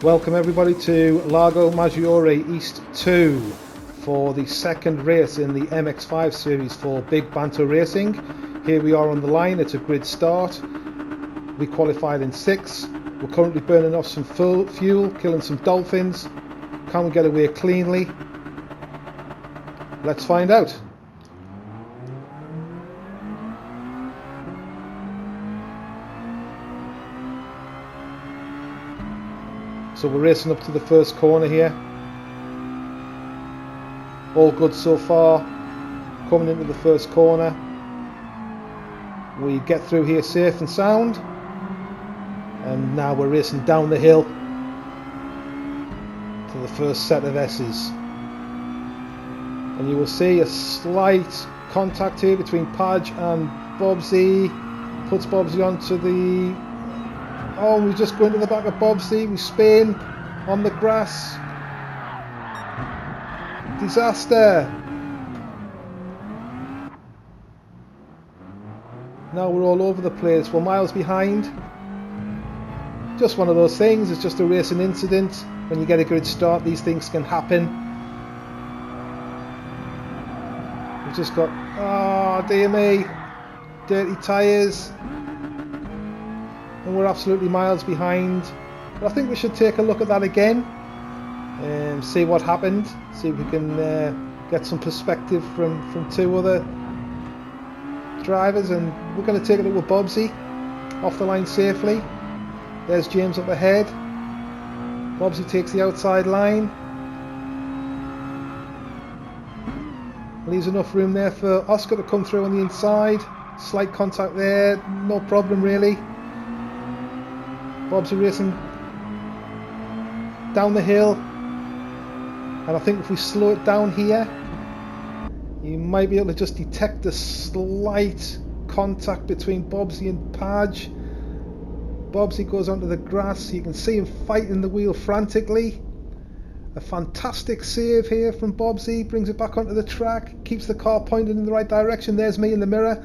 Welcome everybody to Lago Maggiore East 2 for the second race in the MX5 series for Big Banter Racing. Here we are on the line, it's a grid start. We qualified in 6th. We're currently burning off some fuel, killing some dolphins. Can we get away cleanly? Let's find out. So we're racing up to the first corner here. All good so far. Coming into the first corner. We get through here safe and sound. And now we're racing down the hill to the first set of S's. And you will see a slight contact here between Padge and Bobsy. Puts Bobsy onto the... Oh, we just go into the back of Bobsy. We spin on the grass. Disaster. Now we're all over the place. We're miles behind. Just one of those things. It's just a racing incident. When you get a good start, these things can happen. We've just got, oh dear me, dirty tyres. And we're absolutely miles behind. But I think we should take a look at that again and see what happened. See if we can get some perspective from two other drivers. And we're going to take it up with Bobsy off the line safely. There's James up ahead. Bobsy takes the outside line. Leaves enough room there for Oscar to come through on the inside. Slight contact there, no problem really. Bobsy racing down the hill, and I think if we slow it down here, you might be able to just detect a slight contact between Bobsy and Padge. Bobsy goes onto the grass, you can see him fighting the wheel frantically. A fantastic save here from Bobsy, brings it back onto the track, keeps the car pointed in the right direction. There's me in the mirror,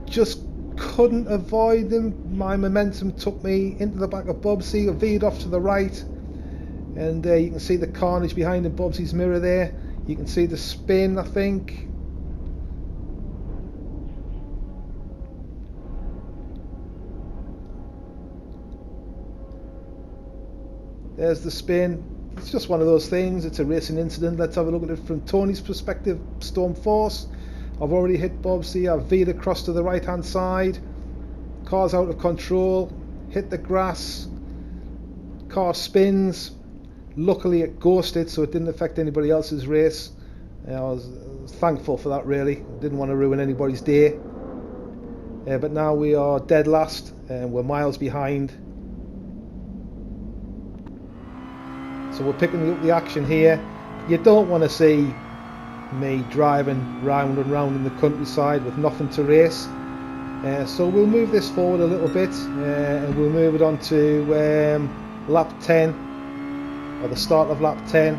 just couldn't avoid them. My momentum took me into the back of Bobsy. I veered off to the right, and you can see the carnage behind in Bobsy's mirror there. You can see the spin, I think. There's the spin. It's just one of those things. It's a racing incident. Let's have a look at it from Tony's perspective. Storm Force. I've already hit Bobsy. I've veered across to the right hand side. Car's out of control. Hit the grass. Car spins. Luckily it ghosted, so it didn't affect anybody else's race. I was thankful for that really. Didn't want to ruin anybody's day. But now we are dead last and we're miles behind. So we're picking up the action here. You don't want to see me driving round and round in the countryside with nothing to race. So we'll move this forward a little bit and we'll move it on to lap 10, or the start of lap 10.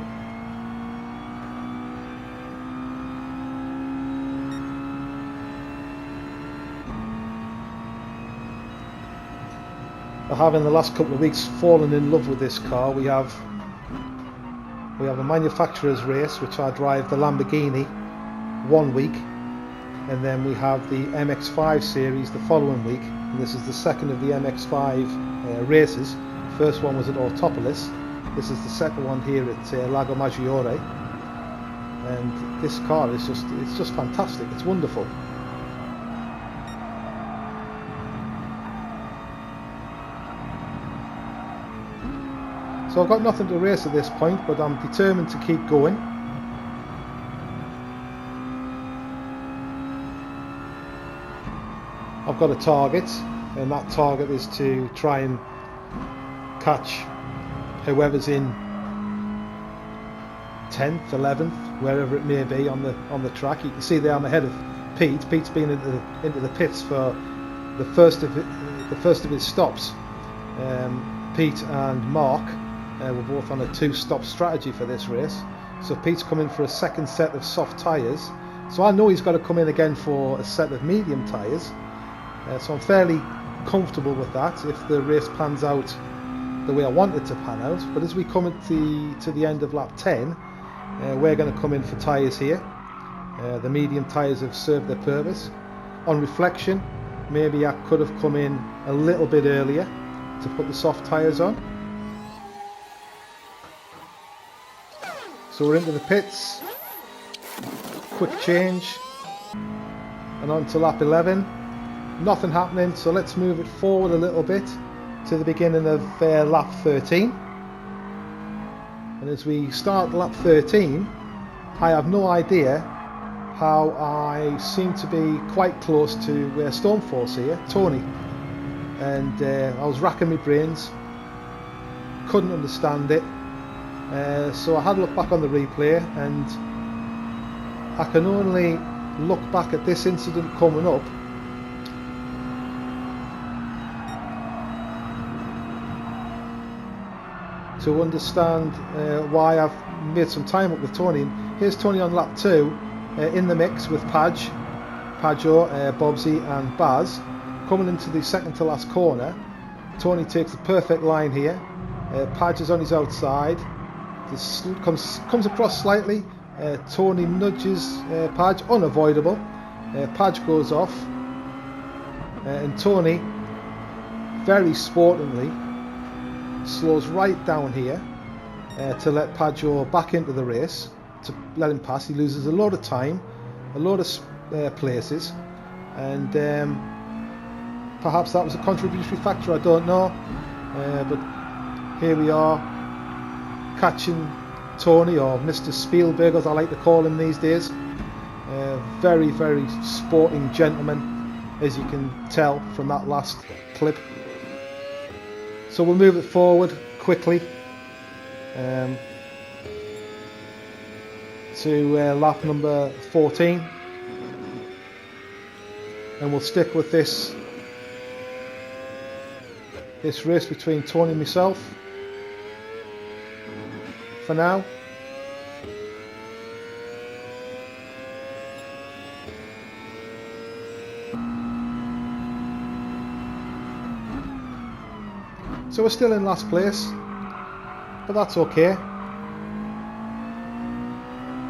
I have in the last couple of weeks fallen in love with this car. We have a manufacturer's race, which I drive the Lamborghini one week, and then we have the MX5 series the following week, and this is the second of the MX5 races. The first one was at Autopolis. This is the second one here at Lago Maggiore, and this car is just fantastic. It's wonderful. So I've got nothing to race at this point, but I'm determined to keep going. I've got a target, and that target is to try and catch whoever's in 10th, 11th, wherever it may be on the track. You can see there I'm ahead of Pete. Pete's been into the pits for the first of his stops. Pete and Mark were both on a 2-stop strategy for this race. So Pete's come in for a second set of soft tyres. So I know he's got to come in again for a set of medium tyres. So I'm fairly comfortable with that. If the race pans out the way I wanted to pan out, but as we come to the end of lap 10, we're going to come in for tyres here. The medium tyres have served their purpose. On reflection, maybe I could have come in a little bit earlier to put the soft tyres on. So we're into the pits, quick change, and on to lap 11. Nothing happening, so let's move it forward a little bit to the beginning of lap 13. And as we start lap 13, I have no idea how I seem to be quite close to Stormforce here, Tony. And I was racking my brains, couldn't understand it. So I had a look back on the replay, and I can only look back at this incident coming up to understand why I've made some time up with Tony. And here's Tony on lap 2 in the mix with Pajo, Bobsy and Baz. Coming into the second to last corner, Tony takes the perfect line here. Paj is on his outside. This comes across slightly. Tony nudges Paj, unavoidable. Paj goes off, and Tony very sportingly slows right down here to let Pajo back into the race, to let him pass. He loses a lot of time, a lot of places, and perhaps that was a contributory factor, I don't know, but here we are catching Tony, or Mr. Spielberg as I like to call him these days. Very, very sporting gentleman, as you can tell from that last clip. So we'll move it forward quickly to lap number 14, and we'll stick with this race between Tony and myself for now. So we're still in last place, but that's okay.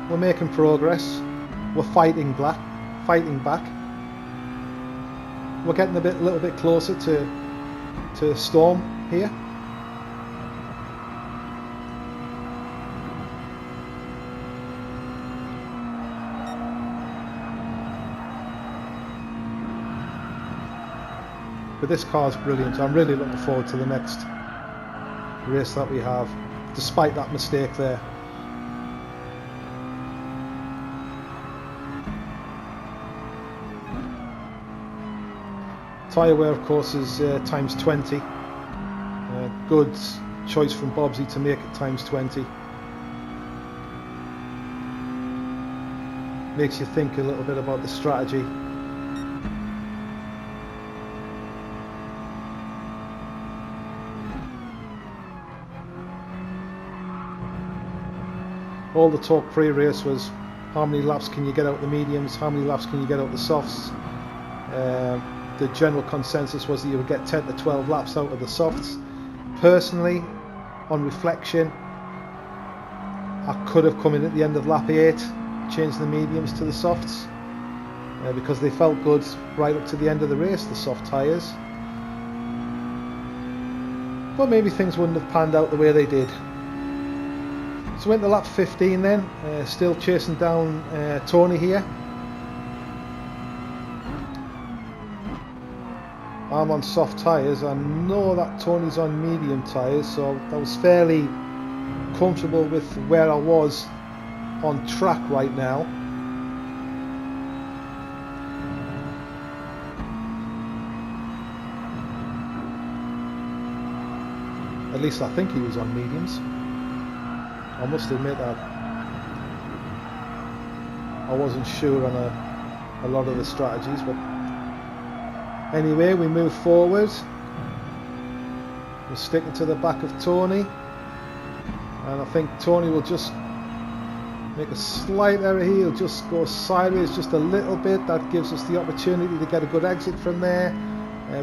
We're making progress. We're fighting back. We're getting a little bit closer to Storm here. But this car's brilliant. I'm really looking forward to the next race that we have, despite that mistake there. Tyre wear, of course, is times 20. Good choice from Bobsy to make it times 20. Makes you think a little bit about the strategy. All the talk pre-race was how many laps can you get out the mediums, how many laps can you get out the softs. The general consensus was that you would get 10 to 12 laps out of the softs. Personally, on reflection, I could have come in at the end of lap 8, changed the mediums to the softs, because they felt good right up to the end of the race, the soft tyres. But maybe things wouldn't have panned out the way they did. So into lap 15 then, still chasing down Tony here. I'm on soft tyres. I know that Tony's on medium tyres, so I was fairly comfortable with where I was on track right now. At least I think he was on mediums. I must admit that I wasn't sure on a lot of the strategies, but anyway, we move forward. We're sticking to the back of Tony, and I think Tony will just make a slight error here. He'll just go sideways just a little bit. That gives us the opportunity to get a good exit from there.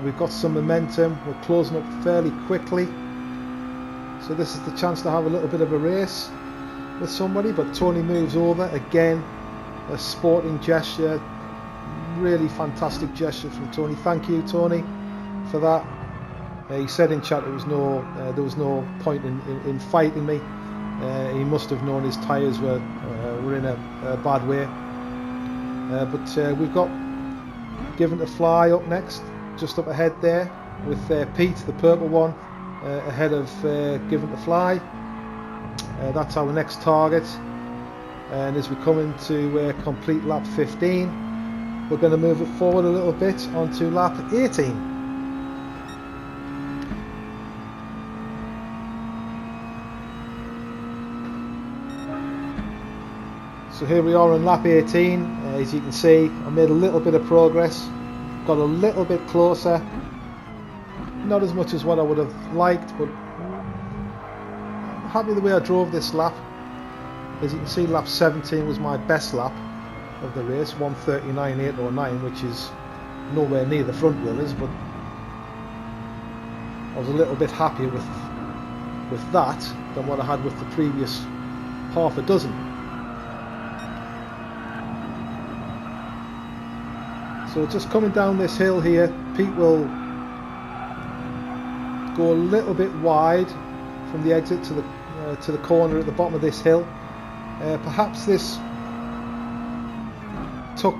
We've got some momentum. We're closing up fairly quickly. So this is the chance to have a little bit of a race with somebody, but Tony moves over again. A sporting gesture, really fantastic gesture from Tony. Thank you, Tony, for that. He said in chat there was no point in fighting me. He must have known his tyres were in a bad way. But we've got Given to Fly up next, just up ahead there, with Pete, the purple one, ahead of Given to Fly. That's our next target. And as we come into complete lap 15, we're going to move it forward a little bit onto lap 18. So here we are on lap 18. As you can see, I made a little bit of progress, got a little bit closer, not as much as what I would have liked, but I'm happy the way I drove this lap. As you can see, lap 17 was my best lap of the race, 1:39.809, which is nowhere near the front runners, but I was a little bit happier with that than what I had with the previous half a dozen. So just coming down this hill here, Pete will go a little bit wide from the exit to the corner at the bottom of this hill. Perhaps this took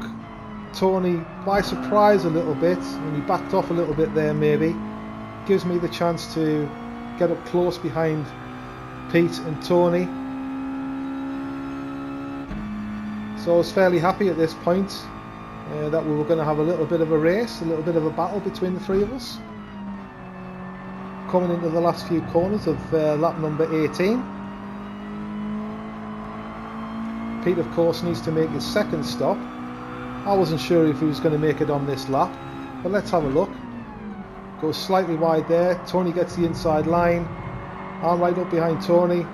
Tony by surprise a little bit, and he backed off a little bit there maybe. Gives me the chance to get up close behind Pete and Tony. So I was fairly happy at this point that we were going to have a little bit of a race, a little bit of a battle between the three of us. Coming into the last few corners of lap number 18. Pete, of course, needs to make his second stop. I wasn't sure if he was going to make it on this lap, but let's have a look. Goes slightly wide there. Tony gets the inside line. I'm right up behind Tony.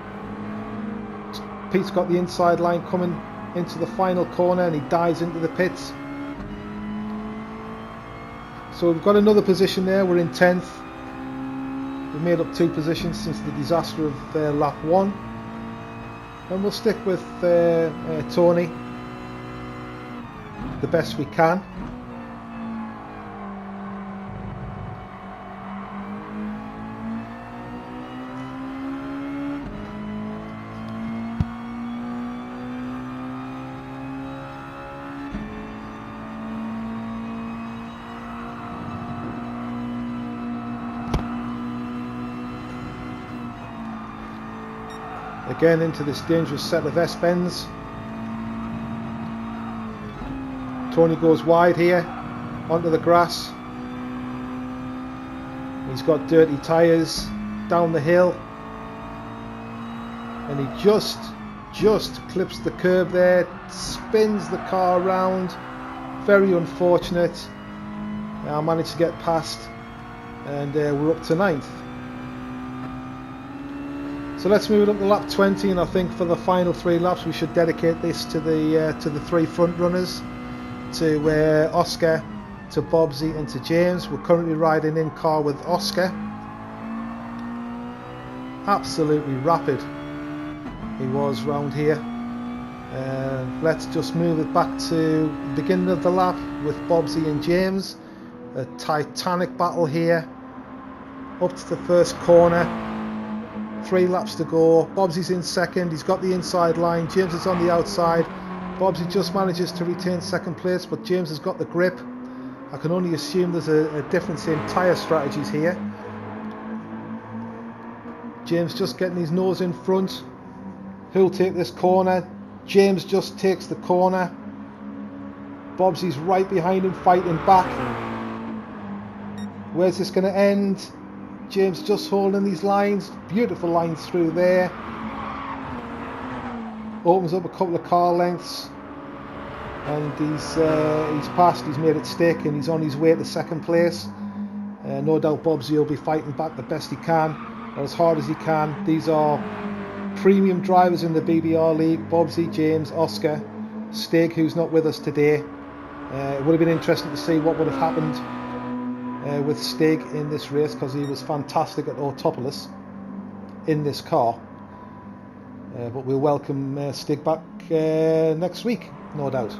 Pete's got the inside line coming into the final corner, and he dives into the pits. So we've got another position there. We're in 10th. We've made up 2 positions since the disaster of lap 1. And we'll stick with Tony the best we can. Again into this dangerous set of S-bends. Tony goes wide here onto the grass. He's got dirty tyres down the hill, and he just clips the curb there, spins the car around. Very unfortunate. I managed to get past, and we're up to 9th. So let's move it up to lap 20, and I think for the final 3 laps we should dedicate this to the 3 front runners, to Oscar, to Bobsy and to James. We're currently riding in car with Oscar. Absolutely rapid he was round here. Let's just move it back to the beginning of the lap with Bobsy and James. A titanic battle here up to the first corner. 3 laps to go. Bobsy's in second. He's got the inside line. James is on the outside. Bobsy just manages to retain second place, but James has got the grip. I can only assume there's a difference in tyre strategies here. James just getting his nose in front. Who'll take this corner? James just takes the corner. Bobsy's right behind him, fighting back. Where's this going to end? James just holding these lines, beautiful lines through there. Opens up a couple of car lengths, and he's passed, he's made it stick, and he's on his way to second place. No doubt Bobsy will be fighting back the best he can, or as hard as he can. These are premium drivers in the BBR League: Bobsy, James, Oscar, Stig, who's not with us today. It would have been interesting to see what would have happened with Stig in this race, because he was fantastic at Autopolis. in this car. But we'll welcome Stig back next week, no doubt.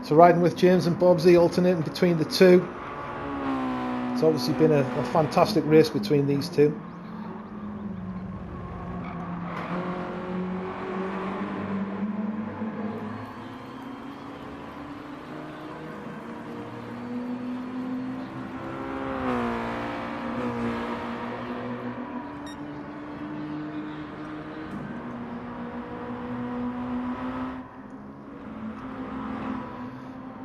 So riding with James and Bobsy, alternating between the two. It's obviously been a fantastic race between these two.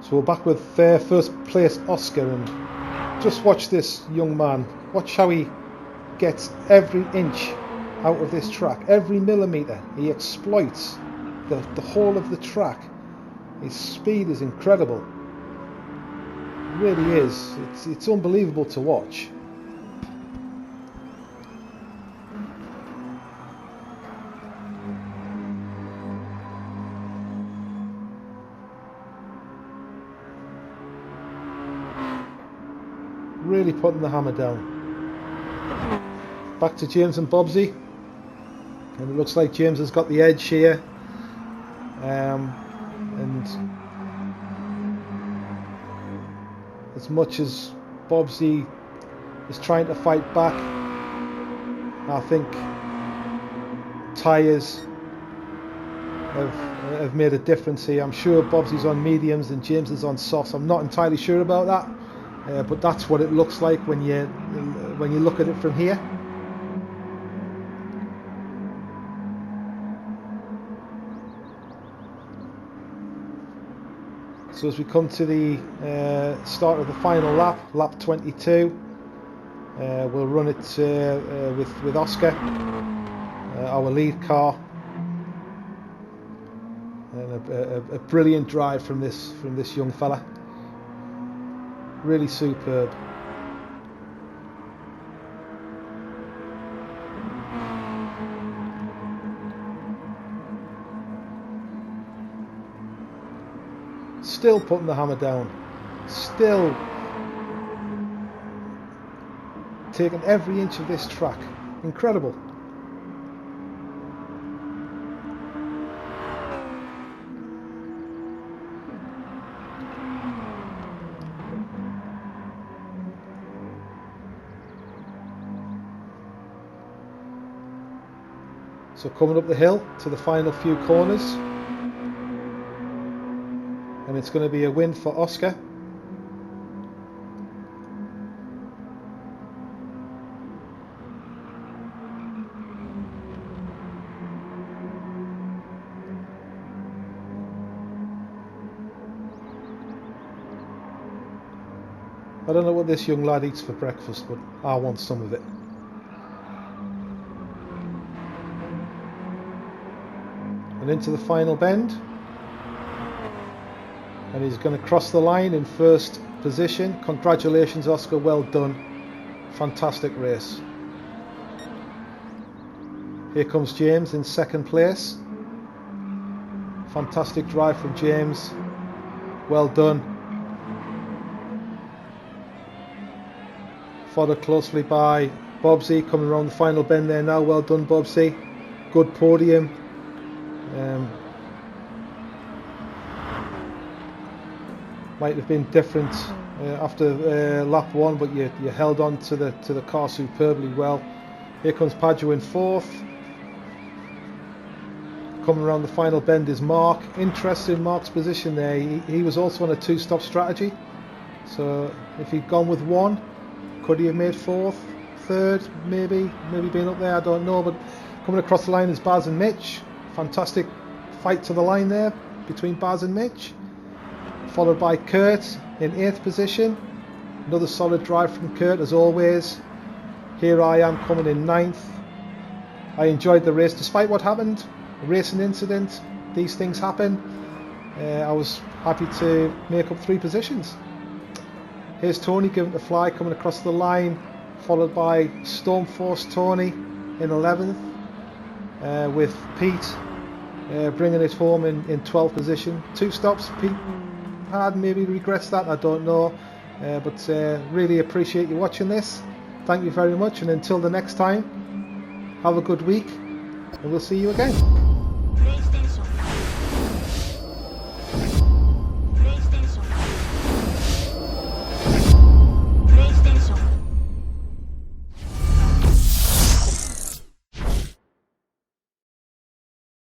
So we're back with first place Oscar, and just watch this young man. Watch how he gets every inch out of this track, every millimetre. He exploits the whole of the track. His speed is incredible. It really is. It's unbelievable to watch. Really putting the hammer down. Back to James and Bobsy, and it looks like James has got the edge here, and as much as Bobsy is trying to fight back, I think tyres have made a difference here. I'm sure Bobsy's on mediums and James is on softs. I'm not entirely sure about that. But that's what it looks like when you look at it from here. So as we come to the start of the final lap, lap 22, we'll run it with Oscar, our lead car, and a brilliant drive from this young fella. Really superb. Still putting the hammer down. Still taking every inch of this track. Incredible. So coming up the hill to the final few corners, and it's going to be a win for Oscar. I don't know what this young lad eats for breakfast, but I want some of it. And into the final bend, and he's going to cross the line in first position. Congratulations, Oscar, well done. Fantastic race. Here comes James in second place. Fantastic drive from James, well done. Followed closely by Bobsy, coming around the final bend there now. Well done, Bobsy. Good podium. Might have been different after lap one, but you held on to the car superbly well. Here comes Paggio in fourth. Coming around the final bend is Mark. Interesting Mark's position there. He was also on a two-stop strategy. So if he'd gone with one, could he have made fourth, third, maybe been up there, I don't know. But coming across the line is Baz and Mitch. Fantastic fight to the line there between Baz and Mitch. Followed by Kurt in 8th position. Another solid drive from Kurt as always. Here I am coming in 9th. I enjoyed the race despite what happened. A racing incident, these things happen. I was happy to make up 3 positions. Here's Tony giving it a fly, coming across the line, followed by Stormforce Tony in 11th, with Pete bringing it home in 12th position. 2 stops, Pete had maybe regrets that, I don't know. But really appreciate you watching this. Thank you very much, and until the next time, have a good week, and we'll see you again.